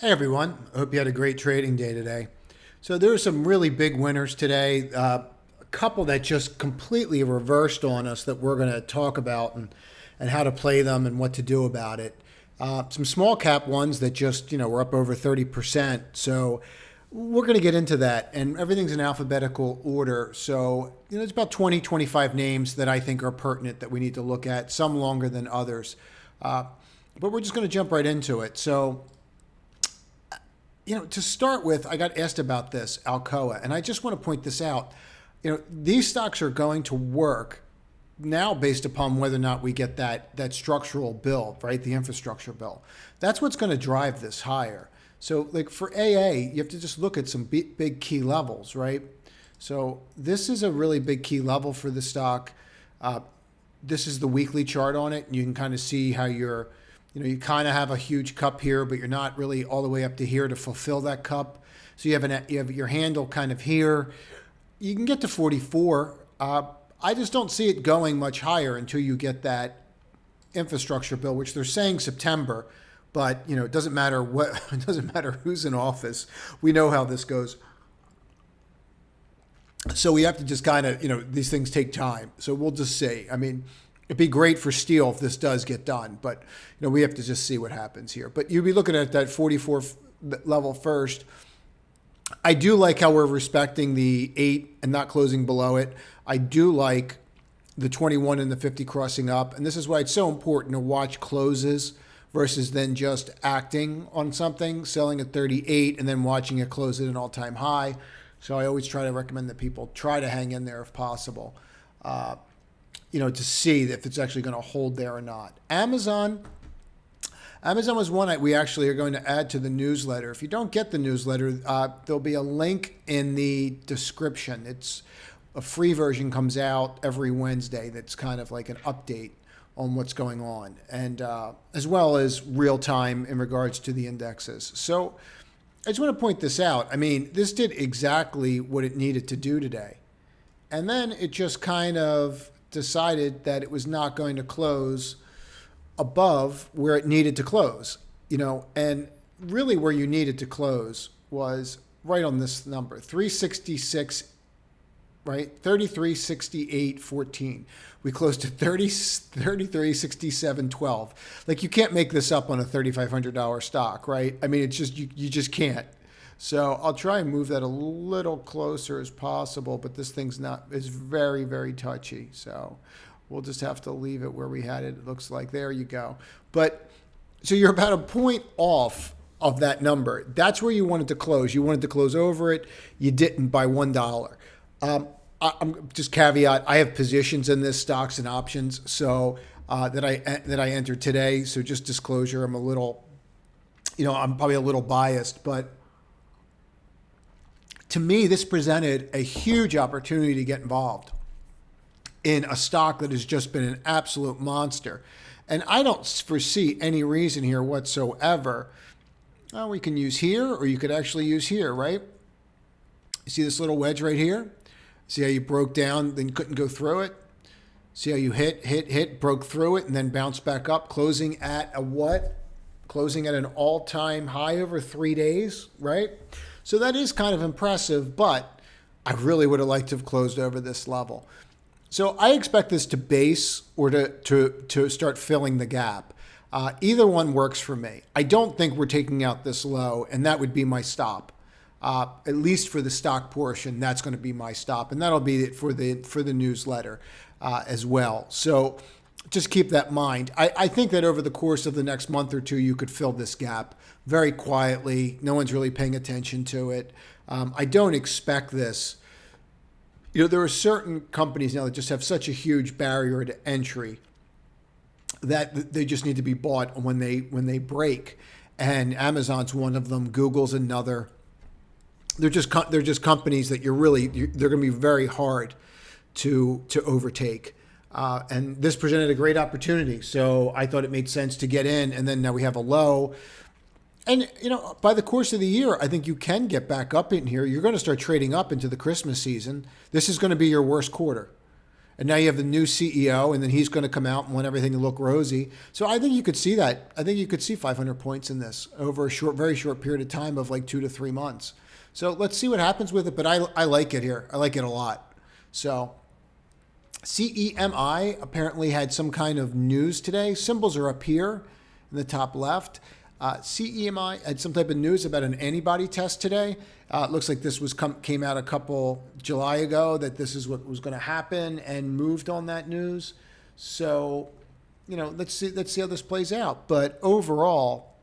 Hey everyone, I hope you had a great trading day today. So there were some really big winners today, a couple that just completely reversed on us that we're going to talk about and how to play them and what to do about it. Some small cap ones that just, were up over 30%. So we're going to get into that, and everything's in alphabetical order. So, it's about 20, 25 names that I think are pertinent that we need to look at, some longer than others. But we're just going to jump right into it. So, to start with, I got asked about this, Alcoa, and I just want to point this out. These stocks are going to work now based upon whether or not we get that structural bill, right? The infrastructure bill. That's what's going to drive this higher. So like for AA, you have to just look at some big key levels, right? So this is a really big key level for the stock. This is the weekly chart on it. And you can kind of see how you kind of have a huge cup here, but you're not really all the way up to here to fulfill that cup. So you have your handle kind of here. You can get to 44. I just don't see it going much higher until you get that infrastructure bill, which they're saying September, but it doesn't matter it doesn't matter who's in office. We know how this goes. So we have to just kind of, these things take time. So we'll just see. I mean, it'd be great for steel if this does get done, but we have to just see what happens here. But you'll be looking at that 44 level first. I do like how we're respecting the 8 and not closing below it. I do like the 21 and the 50 crossing up, and this is why it's so important to watch closes versus then just acting on something, selling at 38 and then watching it close at an all-time high. So I always try to recommend that people try to hang in there if possible. To see if it's actually going to hold there or not. Amazon was one we actually are going to add to the newsletter. If you don't get the newsletter, there'll be a link in the description. It's a free version, comes out every Wednesday. That's kind of like an update on what's going on, and as well as real time in regards to the indexes. So I just want to point this out. I mean, this did exactly what it needed to do today. And then it just kind of decided that it was not going to close above where it needed to close, and really where you needed to close was right on this number, 366, right? 33.68.14. We closed at 33.67.12. Like, you can't make this up on a $3,500 stock, right? I mean, it's just, you just can't. So I'll try and move that a little closer as possible, but this thing's is very, very touchy. So we'll just have to leave it where we had it. It looks like, there you go. But so you're about a point off of that number. That's where you wanted to close. You wanted to close over it. You didn't by $1. I'm just caveat, I have positions in this, stocks and options, so that I entered today. So just disclosure, I'm a little, I'm probably a little biased, but to me, this presented a huge opportunity to get involved in a stock that has just been an absolute monster. And I don't foresee any reason here whatsoever. We can use here, or you could actually use here, right? You see this little wedge right here? See how you broke down, then couldn't go through it? See how you hit, broke through it, and then bounced back up, closing at a what? Closing at an all-time high over 3 days, right? So that is kind of impressive, but I really would have liked to have closed over this level. So I expect this to base or to start filling the gap. Either one works for me. I don't think we're taking out this low, and that would be my stop. At least for the stock portion, that's going to be my stop, and that'll be it for the newsletter as well. So just keep that in mind. I think that over the course of the next month or two, you could fill this gap very quietly. No one's really paying attention to it. I don't expect this. There are certain companies now that just have such a huge barrier to entry that they just need to be bought when they break. And Amazon's one of them. Google's another. They're just companies that they're going to be very hard to overtake. And this presented a great opportunity. So I thought it made sense to get in. And then now we have a low. And, by the course of the year, I think you can get back up in here. You're going to start trading up into the Christmas season. This is going to be your worst quarter. And now you have the new CEO, and then he's going to come out and want everything to look rosy. So I think you could see that. I think you could see 500 points in this over a very short period of time of like 2 to 3 months. So let's see what happens with it. But I like it here. I like it a lot. So CEMI apparently had some kind of news today. Symbols are up here in the top left. CEMI had some type of news about an antibody test today. It looks like this came out a couple July ago that this is what was going to happen and moved on that news. So, let's see how this plays out. But overall,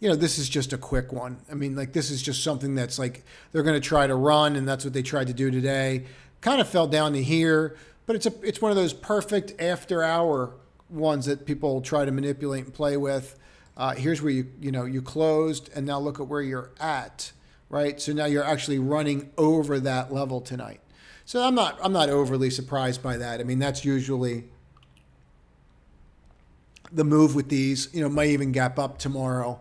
this is just a quick one. I mean, like this is just something that's like they're going to try to run, and that's what they tried to do today. Kind of fell down to here, but it's one of those perfect after hour ones that people try to manipulate and play with. Here's where you closed, and now look at where you're at, right? So now you're actually running over that level tonight. So I'm not overly surprised by that. I mean, that's usually the move with these. Might even gap up tomorrow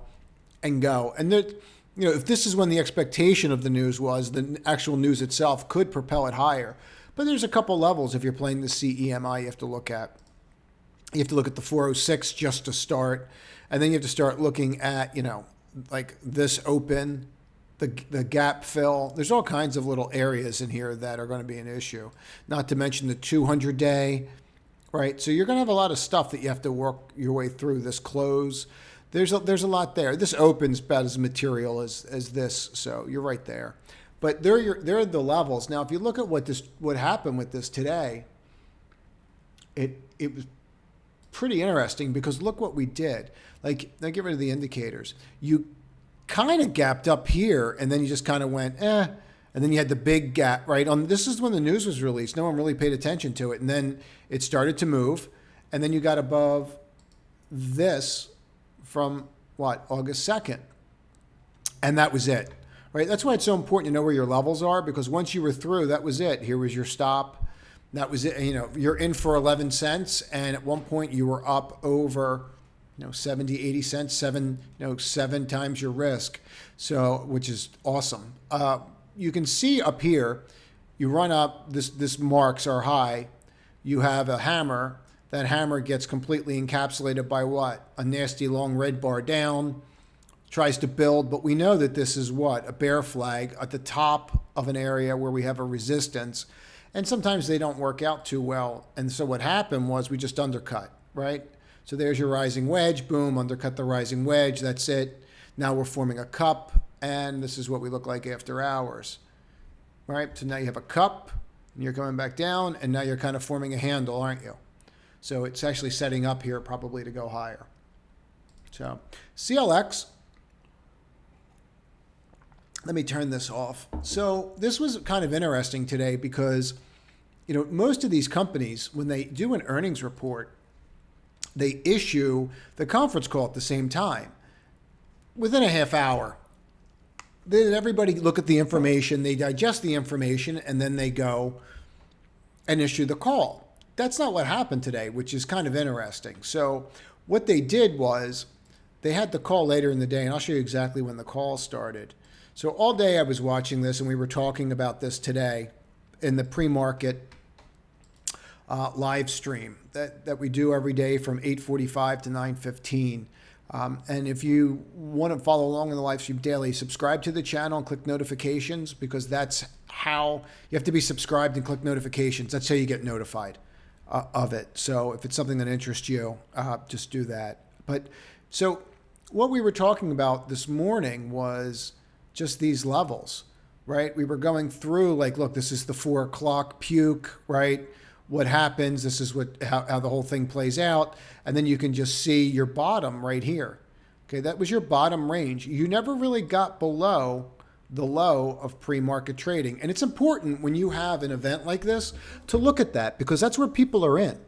and go. And if this is when the expectation of the news was, the actual news itself could propel it higher. But there's a couple levels if you're playing the CEMI you have to look at. You have to look at the 406 just to start. And then you have to start looking at, like this open, the gap fill. There's all kinds of little areas in here that are going to be an issue. Not to mention the 200-day, right? So you're going to have a lot of stuff that you have to work your way through. This close, there's a lot there. This opens about as material as this, so you're right there. But there are the levels. Now, if you look at what happened with this today, it was pretty interesting because look what we did. Like, now get rid of the indicators. You kind of gapped up here, and then you just kind of went, and then you had the big gap, right? This is when the news was released. No one really paid attention to it. And then it started to move, and then you got above this from, August 2nd. And that was it, right? That's why it's so important to know where your levels are, because once you were through, that was it. Here was your stop. That was it. You're in for 11 cents, and at one point you were up over 70, 80 cents, seven times your risk. So, which is awesome. You can see up here, you run up, this marks are high. You have a hammer. That hammer gets completely encapsulated by what? A nasty long red bar down, tries to build, but we know that this is what? A bear flag at the top of an area where we have a resistance. And sometimes they don't work out too well. And so what happened was we just undercut, right? So there's your rising wedge, boom, undercut the rising wedge, that's it. Now we're forming a cup, and this is what we look like after hours, right? So now you have a cup, and you're coming back down, and now you're kind of forming a handle, aren't you? So it's actually setting up here probably to go higher. So CLX, let me turn this off. So this was kind of interesting today because most of these companies, when they do an earnings report, they issue the conference call at the same time. Within a half hour, then everybody look at the information, they digest the information, and then they go and issue the call. That's not what happened today, which is kind of interesting. So what they did was they had the call later in the day, and I'll show you exactly when the call started. So all day I was watching this, and we were talking about this today in the pre-market live stream that we do every day from 8:45 to 9:15. And if you want to follow along in the live stream daily, subscribe to the channel and click notifications, because that's how you have to be subscribed and click notifications. That's how you get notified of it. So if it's something that interests you, just do that. But so what we were talking about this morning was just these levels, right? We were going through like, look, this is the 4 o'clock puke, right? What happens, this is how the whole thing plays out. And then you can just see your bottom right here. Okay, that was your bottom range. You never really got below the low of pre-market trading. And it's important when you have an event like this to look at that, because that's where people are in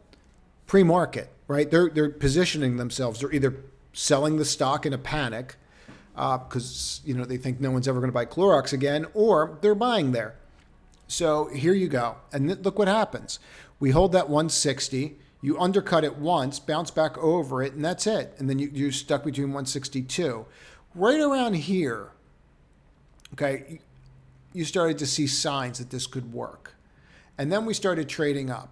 pre-market, right? They're positioning themselves. They're either selling the stock in a panic because they think no one's ever going to buy Clorox again, or they're buying there. So here you go. And look what happens. We hold that 160. You undercut it once, bounce back over it, and that's it. And then you're stuck between 162. Right around here, okay, you started to see signs that this could work. And then we started trading up.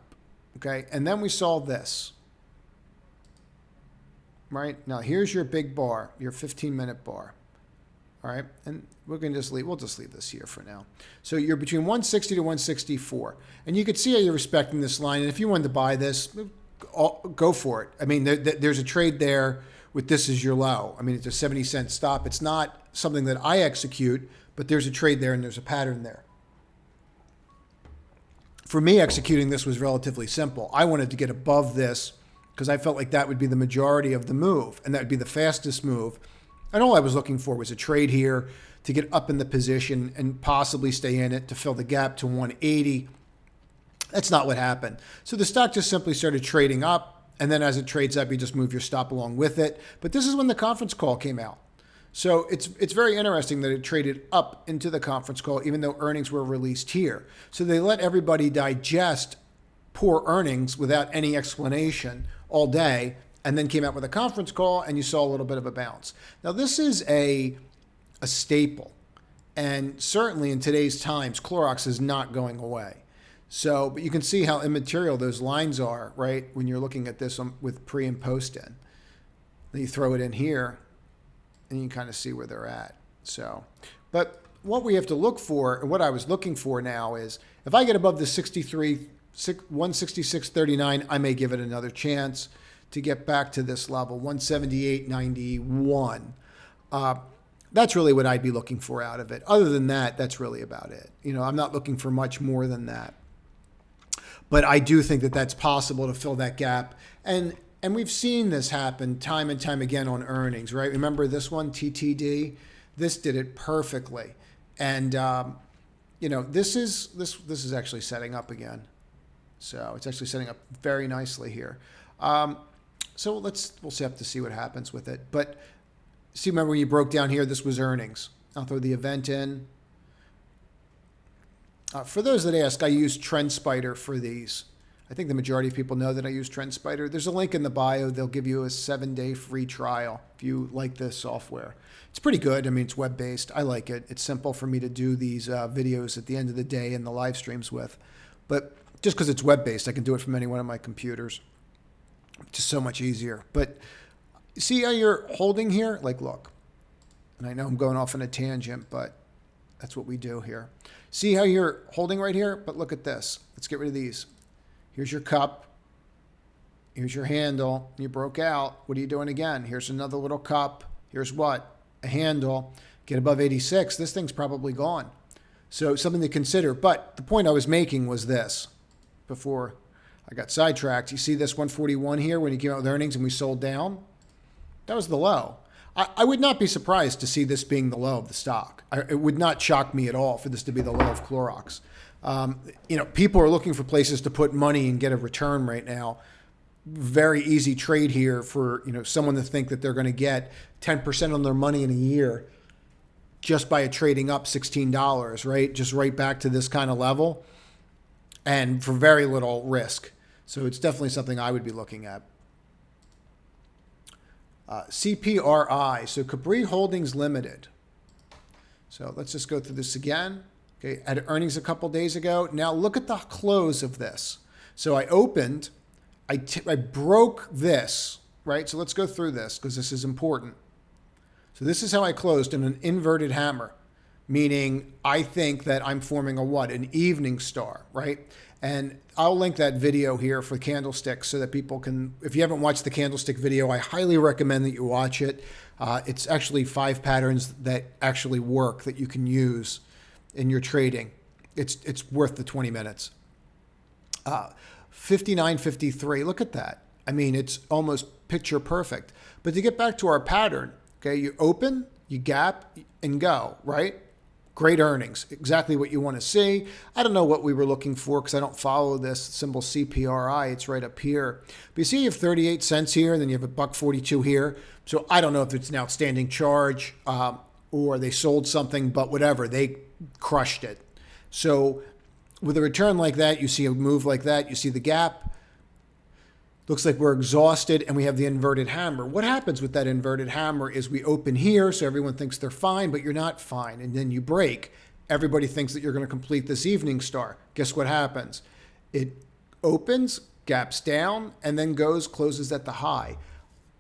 Okay. And then we saw this. Right. Now here's your big bar, your 15-minute bar. All right. And we'll just leave this here for now. So you're between 160 to 164. And you could see how you're respecting this line. And if you wanted to buy this, go for it. I mean, there's a trade there with this as your low. I mean, it's a 70-cent stop. It's not something that I execute, but there's a trade there and there's a pattern there. For me, executing this was relatively simple. I wanted to get above this because I felt like that would be the majority of the move and that would be the fastest move. And all I was looking for was a trade here to get up in the position and possibly stay in it to fill the gap to 180. That's not what happened. So the stock just simply started trading up. And then as it trades up, you just move your stop along with it. But this is when the conference call came out. So it's very interesting that it traded up into the conference call, even though earnings were released here. So they let everybody digest poor earnings without any explanation all day, and then came out with a conference call, and you saw a little bit of a bounce. Now, this is a staple. And certainly in today's times, Clorox is not going away. So, but you can see how immaterial those lines are, right, when you're looking at this with pre and post in. Then you throw it in here, and you can kind of see where they're at. So, but what we have to look for, and what I was looking for now is, if I get above the 166.39, I may give it another chance to get back to this level, 178.91. That's really what I'd be looking for out of it. Other than that, that's really about it. You know, I'm not looking for much more than that. But I do think that that's possible to fill that gap. And we've seen this happen time and time again on earnings, right? Remember this one, TTD? This did it perfectly. And, you know, this is actually setting up again. So it's actually setting up very nicely here. So we'll have to see what happens with it. But see, remember when you broke down here, this was earnings. I'll throw the event in. For those that ask, I use TrendSpider for these. I think the majority of people know that I use TrendSpider. There's a link in the bio. They'll give you a 7-day free trial if you like this software. It's pretty good. I mean, it's web-based. I like it. It's simple for me to do these videos at the end of the day and the live streams with. But just because it's web-based, I can do it from any one of my computers. It's just so much easier. But see how you're holding here? Like, look. And I know I'm going off on a tangent, but that's what we do here. See how you're holding right here? But look at this. Let's get rid of these. Here's your cup. Here's your handle. You broke out. What are you doing again? Here's another little cup. Here's what? A handle. Get above 86. This thing's probably gone. So something to consider. But the point I was making was this before I got sidetracked. You see this 141 here when he came out with earnings and we sold down? That was the low. I would not be surprised to see this being the low of the stock. It would not shock me at all for this to be the low of Clorox. You know, people are looking for places to put money and get a return right now. Very easy trade here for, you know, someone to think that they're going to get 10% on their money in a year just by trading up $16, right? Just right back to this kind of level and for very little risk. So it's definitely something I would be looking at. CPRI, so Capri Holdings Limited. So let's just go through this again. Okay, had earnings a couple days ago. Now look at the close of this. So I opened, I broke this, right? So let's go through this because this is important. So this is how I closed in an inverted hammer, meaning I think that I'm forming a what? An evening star, right? And I'll link that video here for candlesticks so that people can, if you haven't watched the candlestick video, I highly recommend that you watch it. It's actually 5 patterns that actually work that you can use in your trading. It's worth the 20 minutes. 59.53, look at that. I mean, it's almost picture perfect. But to get back to our pattern, okay, you open, you gap, and go, right? Great earnings, exactly what you want to see. I don't know what we were looking for because I don't follow this symbol CPRI. It's right up here. But you see you have 38 cents here, and then you have $1.42 here. So I don't know if it's an outstanding charge or they sold something, but whatever, they crushed it. So with a return like that, you see a move like that, you see the gap. Looks like we're exhausted and we have the inverted hammer. What happens with that inverted hammer is we open here, so everyone thinks they're fine, but you're not fine. And then you break. Everybody thinks that you're going to complete this evening star. Guess what happens? It opens, gaps down, and then closes at the high.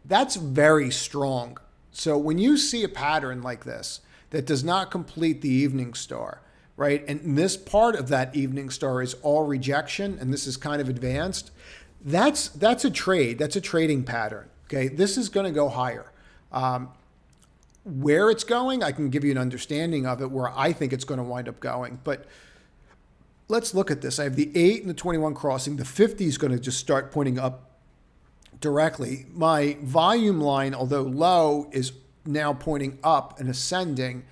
That's very strong. So when you see a pattern like this that does not complete the evening star, right? And this part of that evening star is all rejection, and this is kind of advanced. That's a trade. That's a trading pattern. Okay, this is going to go higher. Where it's going, I can give you an understanding of it where I think it's going to wind up going. But let's look at this. I have the 8 and the 21 crossing. The 50 is going to just start pointing up directly. My volume line, although low, is now pointing up and ascending.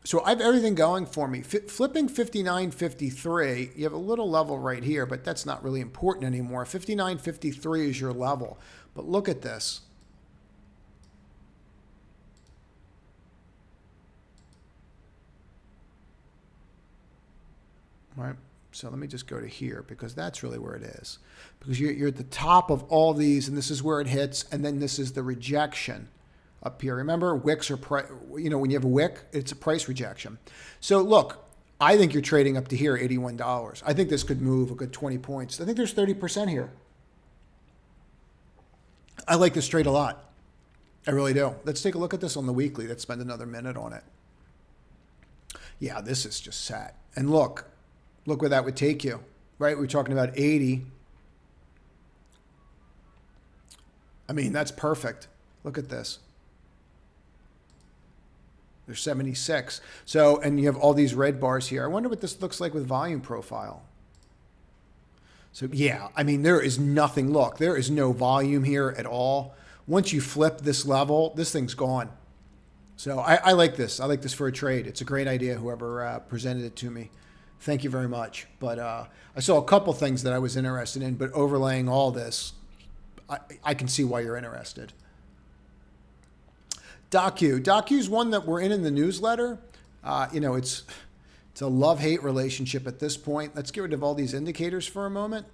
So I have everything going for me. Flipping 59.53, you have a little level right here, but that's not really important anymore. 59.53 is your level. But look at this. All right. So let me just go to here because that's really where it is. Because you're at the top of all these, and this is where it hits, and then this is the rejection up here. Remember, wicks are, when you have a wick, it's a price rejection. So look, I think you're trading up to here, $81. I think this could move a good 20 points. I think there's 30% here. I like this trade a lot. I really do. Let's take a look at this on the weekly. Let's spend another minute on it. Yeah, this is just sat. And look where that would take you, right? We're talking about 80. I mean, that's perfect. Look at this. There's 76. So, and you have all these red bars here. I wonder what this looks like with volume profile. So yeah, I mean, there is nothing. Look, there is no volume here at all. Once you flip this level, this thing's gone. So I like this. I like this for a trade. It's a great idea, whoever presented it to me. Thank you very much. But I saw a couple things that I was interested in, but overlaying all this, I can see why you're interested. DOCU. DOCU is one that we're in the newsletter. It's a love-hate relationship at this point. Let's get rid of all these indicators for a moment.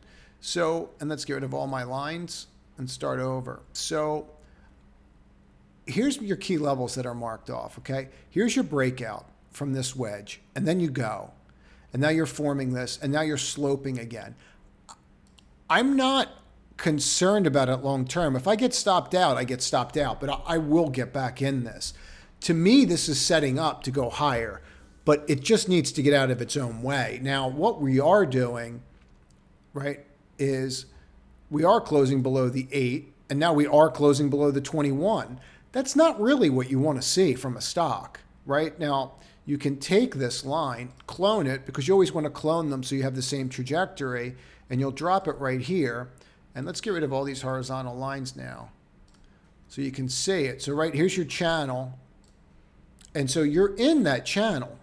And let's get rid of all my lines and start over. So here's your key levels that are marked off, okay? Here's your breakout from this wedge, and then you go. And now you're forming this, and now you're sloping again. I'm not concerned about it long term. If I get stopped out, I get stopped out, but I will get back in this. To me, this is setting up to go higher, but it just needs to get out of its own way. Now, what we are doing, right, is we are closing below the 8, and now we are closing below the 21. That's not really what you want to see from a stock, right? Now, you can take this line, clone it, because you always want to clone them so you have the same trajectory, and you'll drop it right here. And let's get rid of all these horizontal lines now so you can see it. So right here's your channel. And so you're in that channel,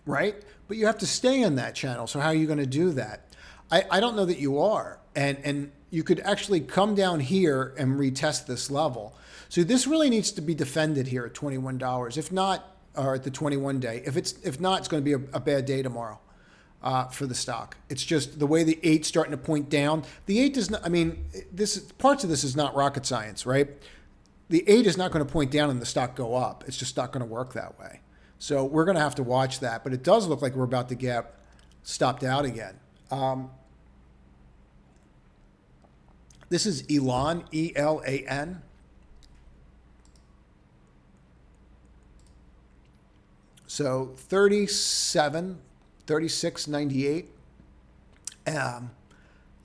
right? But you have to stay in that channel. So how are you going to do that? I don't know that you are. And you could actually come down here and retest this level. So this really needs to be defended here at $21. If not, or at the 21 day. If not, it's going to be a bad day tomorrow. For the stock. It's just the way the 8's starting to point down. The 8 does not, I mean, parts of this is not rocket science, right? The 8 is not going to point down and the stock go up. It's just not going to work that way. So we're going to have to watch that. But it does look like we're about to get stopped out again. This is ELAN, E-L-A-N. So 36.98.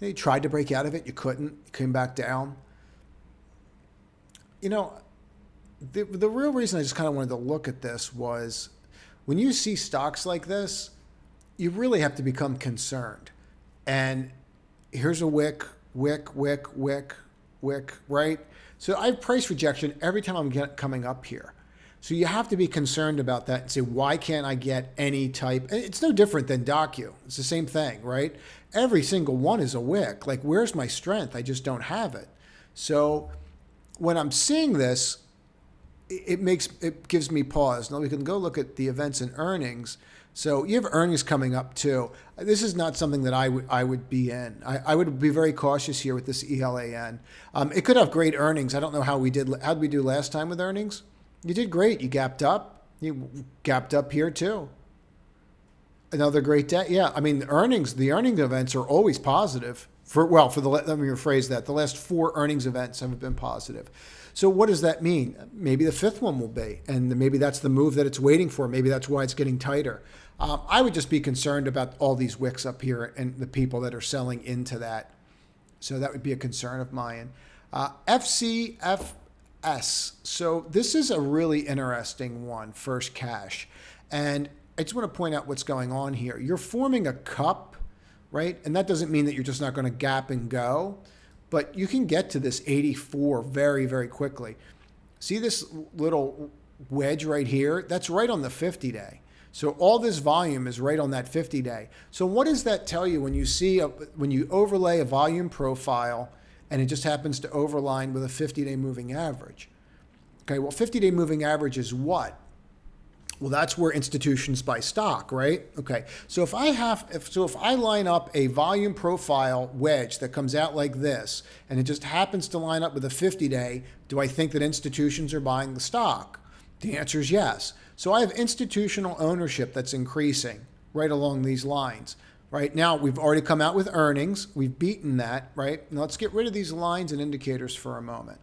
You tried to break out of it. You couldn't. You came back down. The real reason I just kind of wanted to look at this was when you see stocks like this, you really have to become concerned. And here's a wick, right? So I have price rejection every time I'm coming up here. So you have to be concerned about that and say, why can't I get any type? It's no different than DOCU. It's the same thing, right? Every single one is a wick. Like, where's my strength? I just don't have it. So when I'm seeing this, it gives me pause. Now we can go look at the events and earnings. So you have earnings coming up too. This is not something that I would be in. I would be very cautious here with this ELAN. It could have great earnings. I don't know how we did. How did we do last time with earnings? You did great. You gapped up. You gapped up here too. Another great day. Yeah, I mean, the earnings events are always positive. Let me rephrase that. The last 4 earnings events have been positive. So what does that mean? Maybe the 5th one will be, and maybe that's the move that it's waiting for. Maybe that's why it's getting tighter. I would just be concerned about all these wicks up here and the people that are selling into that. So that would be a concern of mine. FCFS. So this is a really interesting one, First Cash. And I just want to point out what's going on here. You're forming a cup, right? And that doesn't mean that you're just not going to gap and go, but you can get to this 84 very, very quickly. See this little wedge right here? That's right on the 50-day. So all this volume is right on that 50-day. So what does that tell you when you see when you overlay a volume profile and it just happens to overline with a 50-day moving average? Okay, well, 50-day moving average is what? Well, that's where institutions buy stock, right? Okay, so if I line up a volume profile wedge that comes out like this, and it just happens to line up with a 50-day, do I think that institutions are buying the stock? The answer is yes. So I have institutional ownership that's increasing right along these lines. Right now, we've already come out with earnings. We've beaten that, right? Now let's get rid of these lines and indicators for a moment.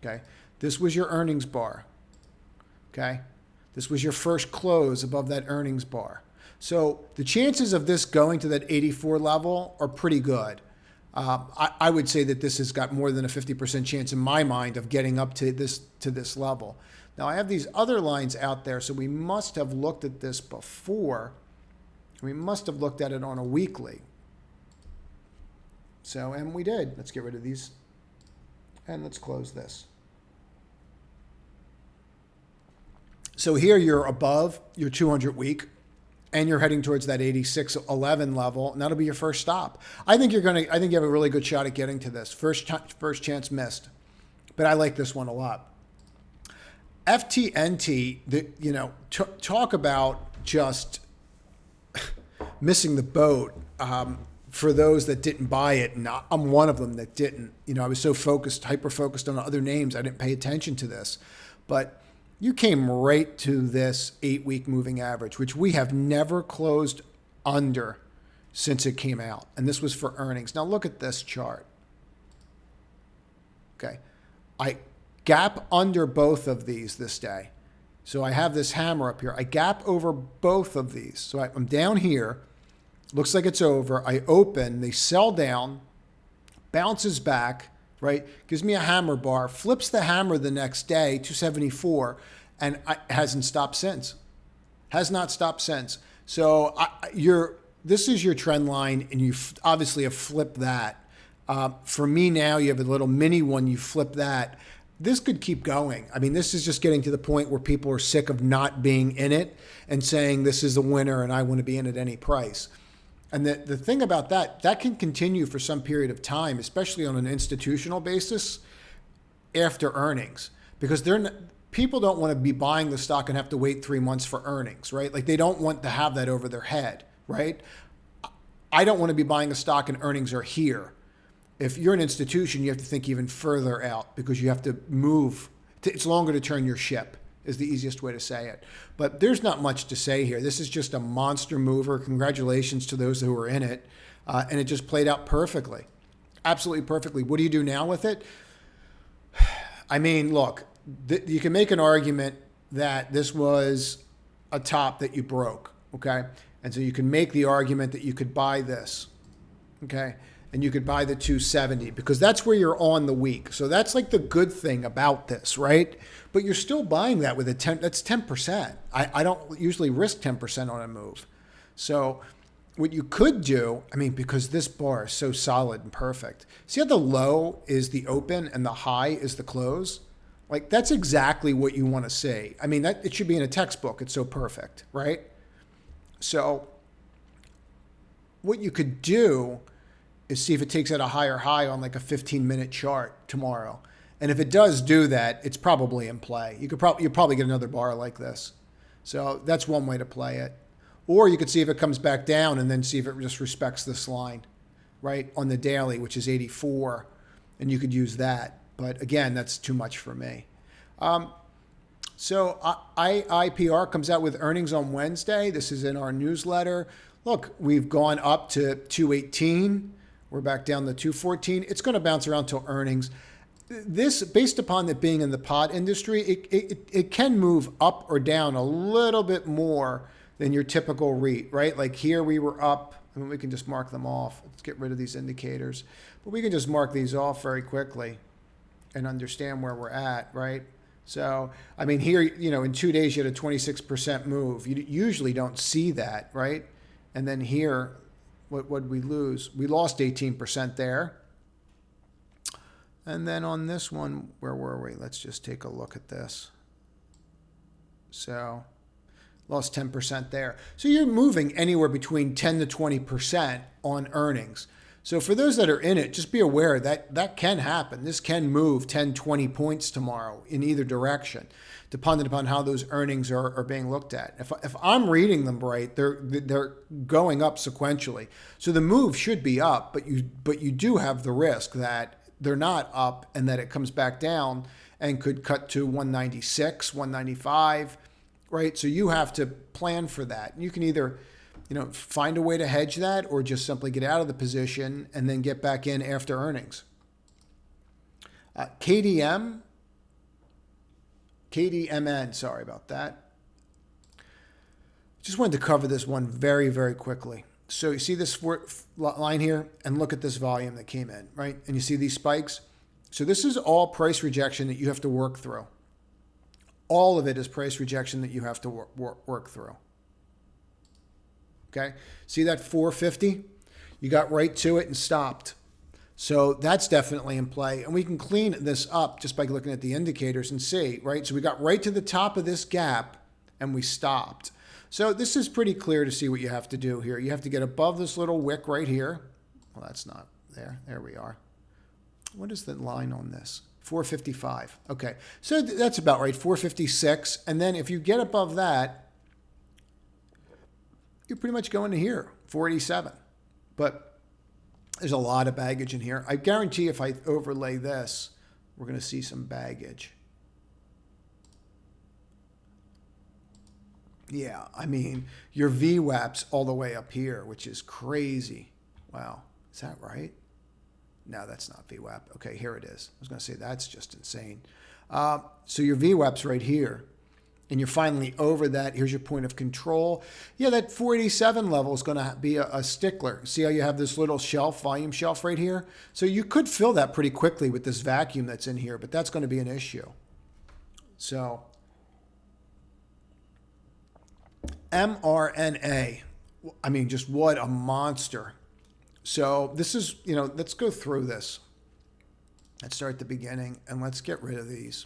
Okay, this was your earnings bar. Okay, this was your first close above that earnings bar. So the chances of this going to that 84 level are pretty good. I would say that this has got more than a 50% chance in my mind of getting up to this level. Now I have these other lines out there, so we must have looked at this before. We must have looked at it on a weekly. So, and we did. Let's get rid of these. And let's close this. So here you're above your 200 week and you're heading towards that 86.11 level, and that'll be your first stop. I think you have a really good shot at getting to this. First chance missed. But I like this one a lot. FTNT, talk about just missing the boat for those that didn't buy it, and I'm one of them that didn't. I was so hyper-focused on other names, I didn't pay attention to this. But you came right to this 8-week moving average, which we have never closed under since it came out. And this was for earnings. Now look at this chart. Okay, I gap under both of these this day. So I have this hammer up here. I gap over both of these. So I'm down here. Looks like it's over. I open. They sell down. Bounces back, right? Gives me a hammer bar. Flips the hammer the next day, 274, and hasn't stopped since. Has not stopped since. So this is your trend line, and you obviously have flipped that. For me now, you have a little mini one. You flip that. This could keep going. I mean, this is just getting to the point where people are sick of not being in it and saying this is the winner and I want to be in at any price. And the thing about that can continue for some period of time, especially on an institutional basis after earnings, because people don't want to be buying the stock and have to wait 3 months for earnings, right? Like they don't want to have that over their head, right? I don't want to be buying a stock and earnings are here. If you're an institution, you have to think even further out because you have to move. It's longer to turn your ship is the easiest way to say it. But there's not much to say here. This is just a monster mover. Congratulations to those who were in it. And it just played out perfectly. Absolutely perfectly. What do you do now with it? I mean, look, you can make an argument that this was a top that you broke, okay? And so you can make the argument that you could buy this, okay? And you could buy the 270 because that's where you're on the week. So that's like the good thing about this, right? But you're still buying that with that's 10%. I don't usually risk 10% on a move. So what you could do, I mean, because this bar is so solid and perfect. See how the low is the open and the high is the close? Like that's exactly what you want to see. I mean, it should be in a textbook. It's so perfect, right? So what you could do is see if it takes out a higher high on like a 15-minute chart tomorrow. And if it does do that, it's probably in play. You'll probably get another bar like this. So that's one way to play it. Or you could see if it comes back down and then see if it just respects this line, right, on the daily, which is 84. And you could use that. But again, that's too much for me. So IIPR comes out with earnings on Wednesday. This is in our newsletter. Look, we've gone up to 218. We're back down to 214. It's going to bounce around till earnings. This, based upon it being in the pod industry, it can move up or down a little bit more than your typical REIT, right? Like here we were up. I mean, we can just mark them off. Let's get rid of these indicators. But we can just mark these off very quickly and understand where we're at, right? So, I mean, here, you know, in 2 days, you had a 26% move. You usually don't see that, right? And then here, what did we lose? We lost 18% there. And then on this one, where were we? Let's just take a look at this. So, lost 10% there. So you're moving anywhere between 10 to 20% on earnings. So for those that are in it, just be aware that that can happen. This can move 10, 20 points tomorrow in either direction, depending upon how those earnings are being looked at. If I'm reading them right, they're going up sequentially. So the move should be up, but you do have the risk that they're not up and that it comes back down and could cut to 196, 195, right? So you have to plan for that. You can either, you know, find a way to hedge that or just simply get out of the position and then get back in after earnings. KDMN, sorry about that. Just wanted to cover this one very, very quickly. So you see this line here and look at this volume that came in, right? And you see these spikes. So this is all price rejection that you have to work through. All of it is price rejection that you have to work through. Okay, see that 450? You got right to it and stopped. So that's definitely in play. And we can clean this up just by looking at the indicators and see, right? So we got right to the top of this gap and we stopped. So this is pretty clear to see what you have to do here. You have to get above this little wick right here. Well, that's not there. There we are. What is the line on this? 455. Okay, so that's about right, 456. And then if you get above that, you're pretty much going to here, 487. But there's a lot of baggage in here. I guarantee if I overlay this, we're going to see some baggage. Yeah, I mean, your VWAP's all the way up here, which is crazy. Wow, is that right? No, that's not VWAP. Okay, here it is. I was going to say that's just insane. So your VWAP's right here. And you're finally over that. Here's your point of control. Yeah, that 487 level is going to be a stickler. See how you have this little shelf, volume shelf right here? So you could fill that pretty quickly with this vacuum that's in here, but that's going to be an issue. So MRNA, I mean, just what a monster. So this is, you know, let's go through this. Let's start at the beginning and let's get rid of these.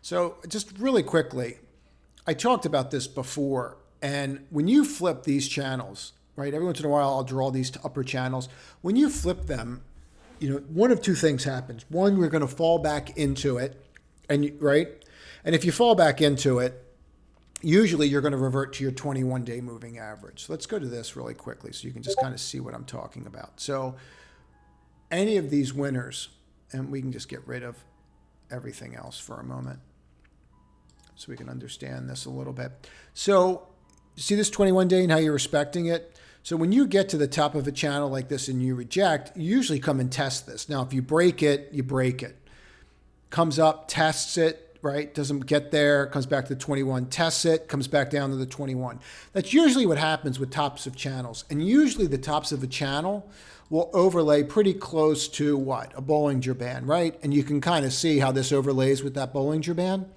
So just really quickly, I talked about this before, and when you flip these channels, right, every once in a while I'll draw these to upper channels. When you flip them, you know, one of two things happens. One, we're going to fall back into it, and right? And if you fall back into it, usually you're going to revert to your 21-day moving average. So let's go to this really quickly so you can just kind of see what I'm talking about. So any of these winners, and we can just get rid of everything else for a moment, so we can understand this a little bit. So see this 21-day and how you're respecting it? So when you get to the top of a channel like this and you reject, you usually come and test this. Now, if you break it, you break it. Comes up, tests it, right? Doesn't get there, comes back to the 21, tests it, comes back down to the 21. That's usually what happens with tops of channels. And usually the tops of a channel will overlay pretty close to what? A Bollinger Band, right? And you can kind of see how this overlays with that Bollinger Band.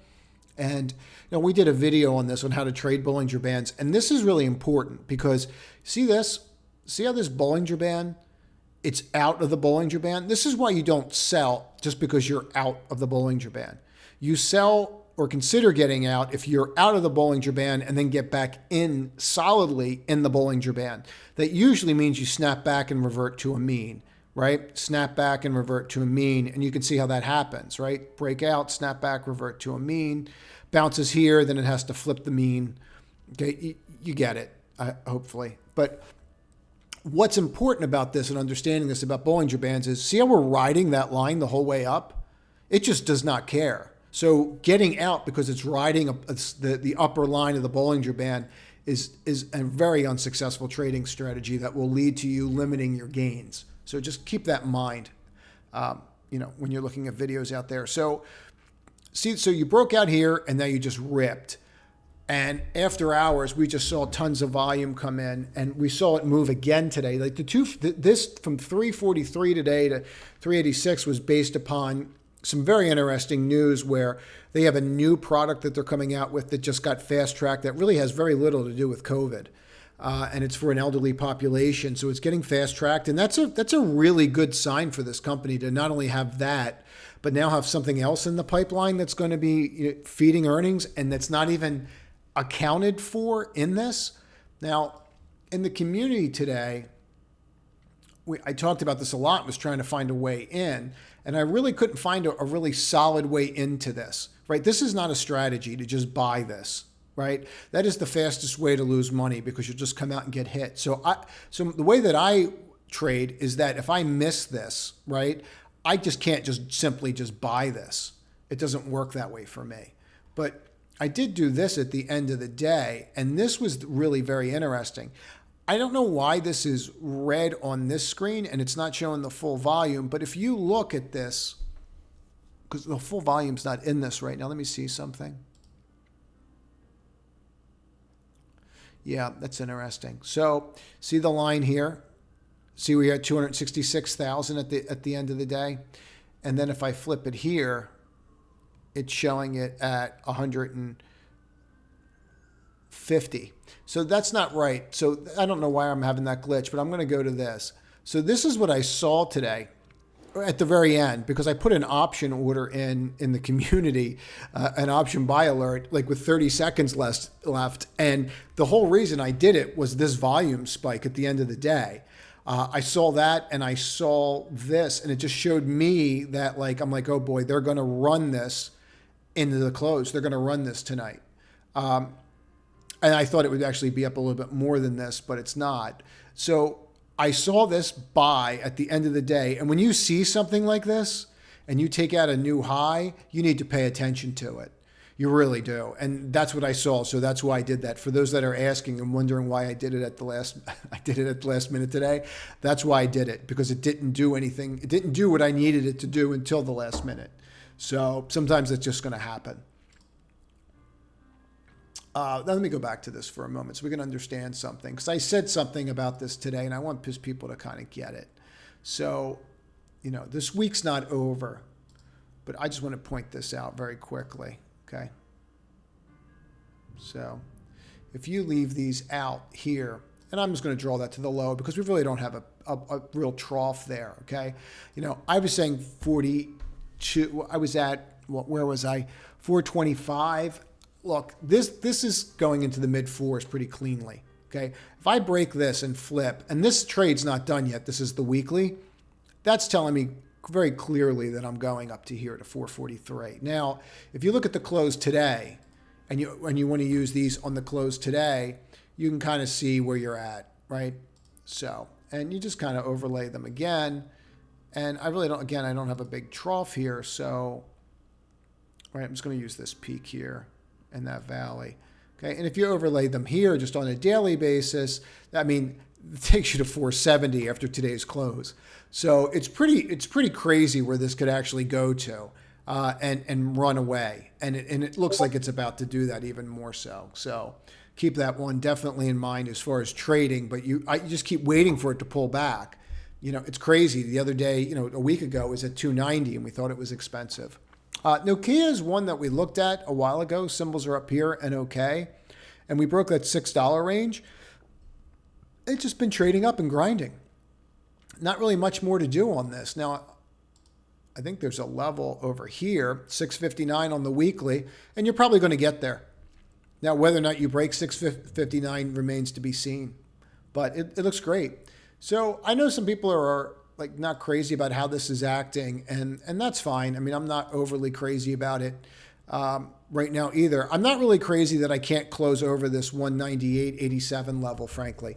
And you know, we did a video on this, on how to trade Bollinger Bands. And this is really important because see this? See how this Bollinger Band, it's out of the Bollinger Band? This is why you don't sell just because you're out of the Bollinger Band. You sell or consider getting out if you're out of the Bollinger Band and then get back in solidly in the Bollinger Band. That usually means you snap back and revert to a mean, right? Snap back and revert to a mean. And you can see how that happens, right? Break out, snap back, revert to a mean. Bounces here, then it has to flip the mean. Okay, you get it, hopefully. But what's important about this and understanding this about Bollinger Bands is, see how we're riding that line the whole way up? It just does not care. So getting out because it's riding the upper line of the Bollinger Band is a very unsuccessful trading strategy that will lead to you limiting your gains. So just keep that in mind, when you're looking at videos out there. So so you broke out here and now you just ripped. And after hours, we just saw tons of volume come in, and we saw it move again today. Like this from 343 today to 386 was based upon some very interesting news where they have a new product that they're coming out with that just got fast-tracked that really has very little to do with COVID. And it's for an elderly population. So it's getting fast-tracked. And that's a really good sign for this company to not only have that, but now have something else in the pipeline that's going to be feeding earnings and that's not even accounted for in this. Now, in the community today, I talked about this a lot, was trying to find a way in, and I really couldn't find a really solid way into this, right? This is not a strategy to just buy this, right? That is the fastest way to lose money because you'll just come out and get hit. So the way that I trade is that if I miss this, right, I just can't just simply just buy this. It doesn't work that way for me. But I did do this at the end of the day, and this was really very interesting. I don't know why this is red on this screen and it's not showing the full volume, but if you look at this, because the full volume's not in this right now, let me see something. Yeah, that's interesting. So see the line here? See we had 266,000 at the end of the day. And then if I flip it here, it's showing it at 150. So that's not right. So I don't know why I'm having that glitch, but I'm going to go to this. So this is what I saw today at the very end, because I put an option order in the community, an option buy alert, like with 30 seconds left. And the whole reason I did it was this volume spike at the end of the day. I saw that and I saw this, and it just showed me that I'm like, oh boy, they're going to run this into the close. They're going to run this tonight. And I thought it would actually be up a little bit more than this, but it's not. So I saw this buy at the end of the day. And when you see something like this and you take out a new high, you need to pay attention to it. You really do. And that's what I saw. So that's why I did that. For those that are asking and wondering why I did it at the last minute today, that's why I did it, because it didn't do anything. It didn't do what I needed it to do until the last minute. So sometimes it's just going to happen. Now let me go back to this for a moment so we can understand something, because I said something about this today and I want people to kind of get it. So, this week's not over, but I just want to point this out very quickly. Okay. So if you leave these out here, and I'm just going to draw that to the low because we really don't have a real trough there. Okay. I was saying 42, I was at, where was I? 425. Look, this is going into the mid fours pretty cleanly. Okay. If I break this and flip, and this trade's not done yet, this is the weekly, that's telling me very clearly that I'm going up to here to 443. Now, if you look at the close today, and you want to use these on the close today, you can kind of see where you're at, right? So, and you just kind of overlay them again. And I really don't, again, I don't have a big trough here. So, right, I'm just going to use this peak here and that valley. Okay, and if you overlay them here just on a daily basis, I mean, it takes you to 470 after today's close. So it's pretty crazy where this could actually go to and run away. And it looks like it's about to do that even more so. So keep that one definitely in mind as far as trading, but you just keep waiting for it to pull back. It's crazy. The other day, a week ago, it was at 290 and we thought it was expensive. Nokia is one that we looked at a while ago. Symbols are up here and okay. And we broke that $6 range. It's just been trading up and grinding. Not really much more to do on this. Now, I think there's a level over here, 659 on the weekly, and you're probably going to get there. Now, whether or not you break 659 remains to be seen, but it looks great. So I know some people are not crazy about how this is acting, and that's fine. I mean, I'm not overly crazy about it right now either. I'm not really crazy that I can't close over this 198.87 level, frankly.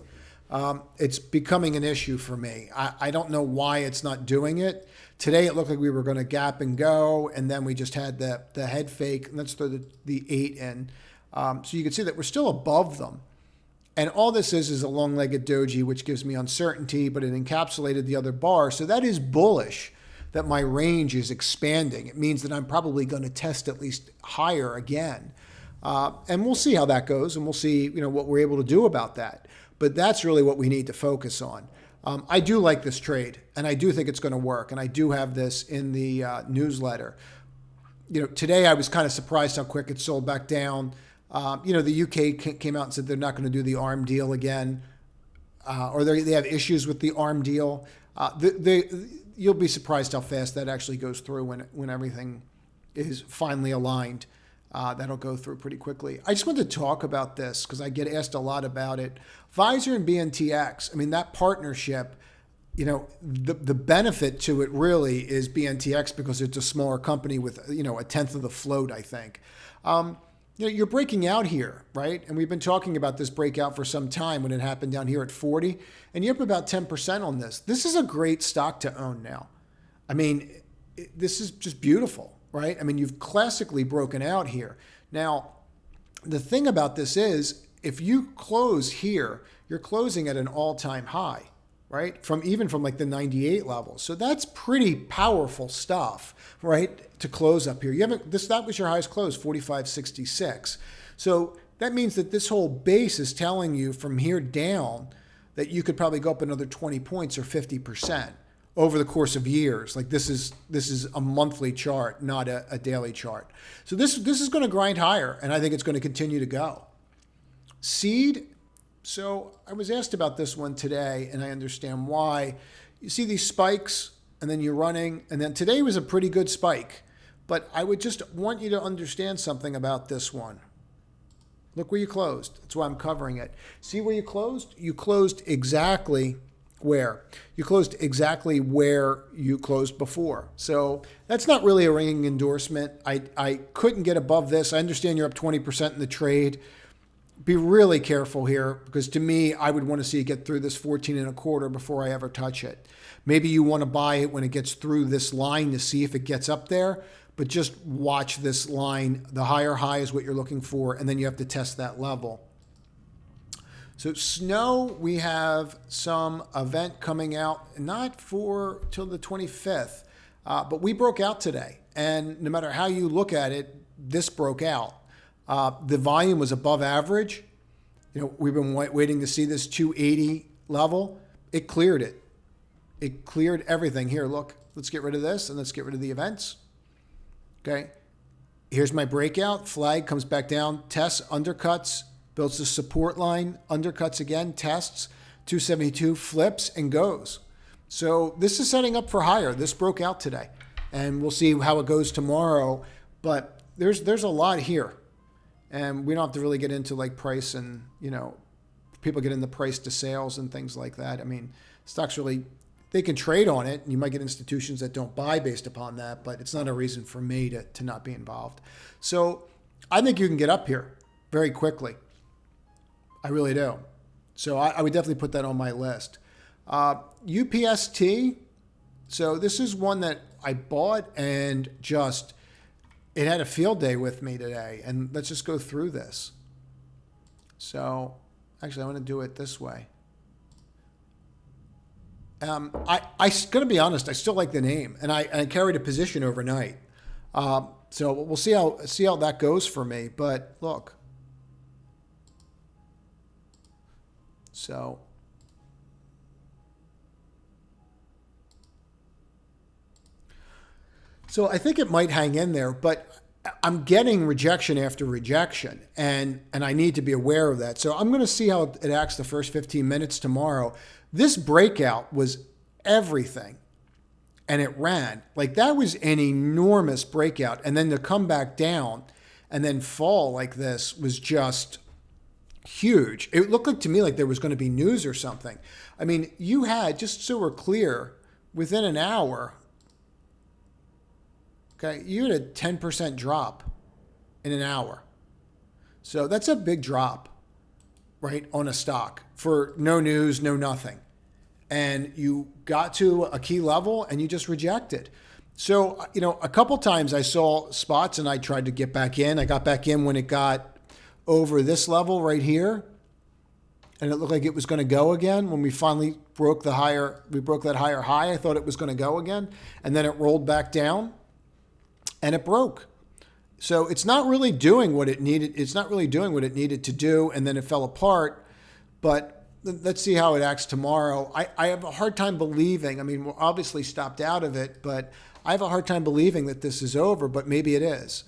it's becoming an issue for me. I don't know why it's not doing it. Today it looked like we were going to gap and go, and then we just had the head fake. And let's throw the 8 in. So you can see that we're still above them. And all this is a long-legged doji, which gives me uncertainty, but it encapsulated the other bar. So that is bullish that my range is expanding. It means that I'm probably going to test at least higher again. And we'll see how that goes, and we'll see what we're able to do about that. But that's really what we need to focus on. I do like this trade, and I do think it's going to work, and I do have this in the newsletter. Today I was kind of surprised how quick it sold back down. The UK came out and said they're not going to do the ARM deal again, or they have issues with the ARM deal. You'll be surprised how fast that actually goes through when everything is finally aligned. That'll go through pretty quickly. I just wanted to talk about this because I get asked a lot about it. Pfizer and BNTX, I mean, that partnership, the benefit to it really is BNTX because it's a smaller company with, a tenth of the float, I think. You're breaking out here, right? And we've been talking about this breakout for some time when it happened down here at 40, and you're up about 10% on this. This is a great stock to own now. I mean, this is just beautiful, right? I mean, you've classically broken out here. Now, the thing about this is, if you close here, you're closing at an all-time high, right? Even from like the 98 level. So that's pretty powerful stuff, right? To close up here. That was your highest close, 45.66. So that means that this whole base is telling you from here down that you could probably go up another 20 points or 50% over the course of years. Like this is a monthly chart, not a daily chart. So this is going to grind higher, and I think it's going to continue to go. Seed. So I was asked about this one today, and I understand why. You see these spikes, and then you're running, and then today was a pretty good spike. But I would just want you to understand something about this one. Look where you closed. That's why I'm covering it. See where you closed? You closed exactly where? You closed exactly where you closed before. So that's not really a ringing endorsement. I couldn't get above this. I understand you're up 20% in the trade. Be really careful here, because to me, I would want to see it get through this 14.25 before I ever touch it. Maybe you want to buy it when it gets through this line to see if it gets up there, but just watch this line. The higher high is what you're looking for, and then you have to test that level. So snow, we have some event coming out, not for till the 25th, but we broke out today. And no matter how you look at it, this broke out. The volume was above average. We've been waiting to see this 280 level. It cleared it. It cleared everything. Here, look, let's get rid of this and let's get rid of the events. Okay. Here's my breakout. Flag comes back down, tests, undercuts, builds the support line, undercuts again, tests, 272, flips, and goes. So this is setting up for higher. This broke out today, and we'll see how it goes tomorrow. But there's a lot here. And we don't have to really get into like price and, people get into price to sales and things like that. I mean, stocks really, they can trade on it. And you might get institutions that don't buy based upon that, but it's not a reason for me to not be involved. So I think you can get up here very quickly. I really do. So I would definitely put that on my list. UPST. So this is one that I bought and just, it had a field day with me today, and let's just go through this. So actually, I want to do it this way. I'm going to be honest, I still like the name, and I carried a position overnight. So we'll see how that goes for me. But look, so I think it might hang in there, but I'm getting rejection after rejection, and I need to be aware of that. So I'm going to see how it acts the first 15 minutes tomorrow. This breakout was everything, and it ran. Like, that was an enormous breakout, and then to come back down and then fall like this was just huge. It looked like to me like there was going to be news or something. I mean, you had, just so we're clear, within an hour, okay, you had a 10% drop in an hour. So that's a big drop, right, on a stock for no news, no nothing. And you got to a key level and you just rejected. So, you know, a couple times I saw spots and I tried to get back in. I got back in when it got over this level right here. And it looked like it was going to go again. When we finally broke the higher, we broke that higher high, I thought it was going to go again. And then it rolled back down and it broke. So it's not really doing what it needed. It's not really doing what it needed to do. And then it fell apart. But let's see how it acts tomorrow. I have a hard time believing. I mean, we're obviously stopped out of it, but I have a hard time believing that this is over, but maybe it is.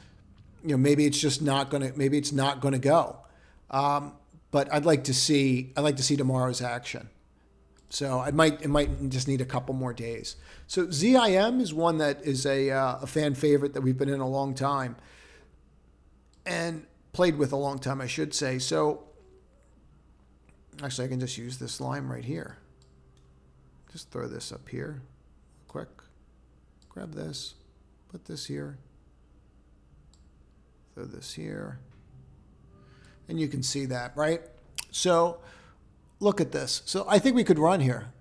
You know, maybe it's just not going to, maybe it's not going to go. But I'd like to see tomorrow's action. So it might just need a couple more days. So ZIM is one that is a fan favorite that we've been in a long time and played with a long time, I should say. So actually I can just use this line right here. Just throw this up here quick. Grab this, put this here, throw this here, and you can see that, right? So look at this. So I think we could run here.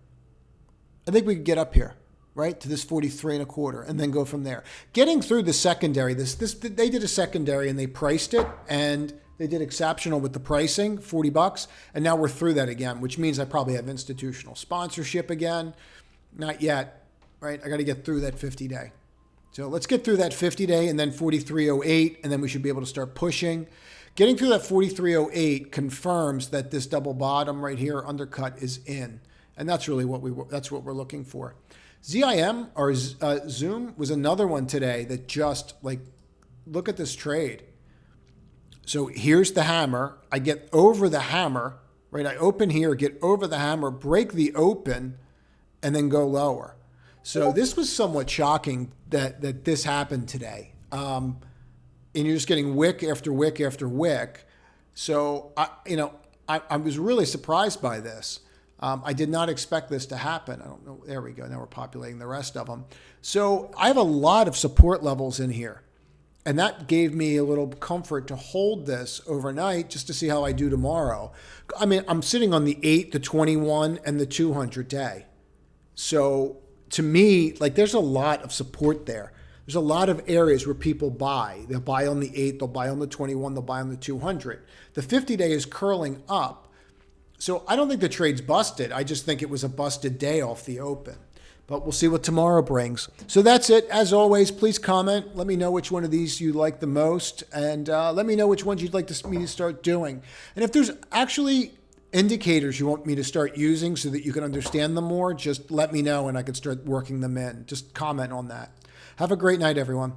I think we could get up here, right, to this 43 and a quarter, and then go from there. Getting through the secondary, they did a secondary and they priced it, and they did exceptional with the pricing, 40 bucks, and now we're through that again, which means I probably have institutional sponsorship again. Not yet. Right, I got to get through that 50-day. So let's get through that 50-day and then 43.08, and then we should be able to start pushing. Getting through that 43.08 confirms that this double bottom right here, undercut, is in, and that's really what we're looking for. ZIM or Zoom was another one today that just like, look at this trade. So here's the hammer. I get over the hammer, right? I open here, get over the hammer, break the open, and then go lower. So this was somewhat shocking that this happened today. And you're just getting wick after wick after wick. So, I was really surprised by this. I did not expect this to happen. I don't know. There we go. Now we're populating the rest of them. So I have a lot of support levels in here. And that gave me a little comfort to hold this overnight just to see how I do tomorrow. I mean, I'm sitting on the 8, the 21, and the 200 day. So to me, like, there's a lot of support there. There's a lot of areas where people buy. They'll buy on the 8, they'll buy on the 21, they'll buy on the 200. The 50-day is curling up. So I don't think the trade's busted. I just think it was a busted day off the open. But we'll see what tomorrow brings. So that's it. As always, please comment. Let me know which one of these you like the most. And let me know which ones you'd like me to start doing. And if there's actually indicators you want me to start using so that you can understand them more, just let me know and I can start working them in. Just comment on that. Have a great night, everyone.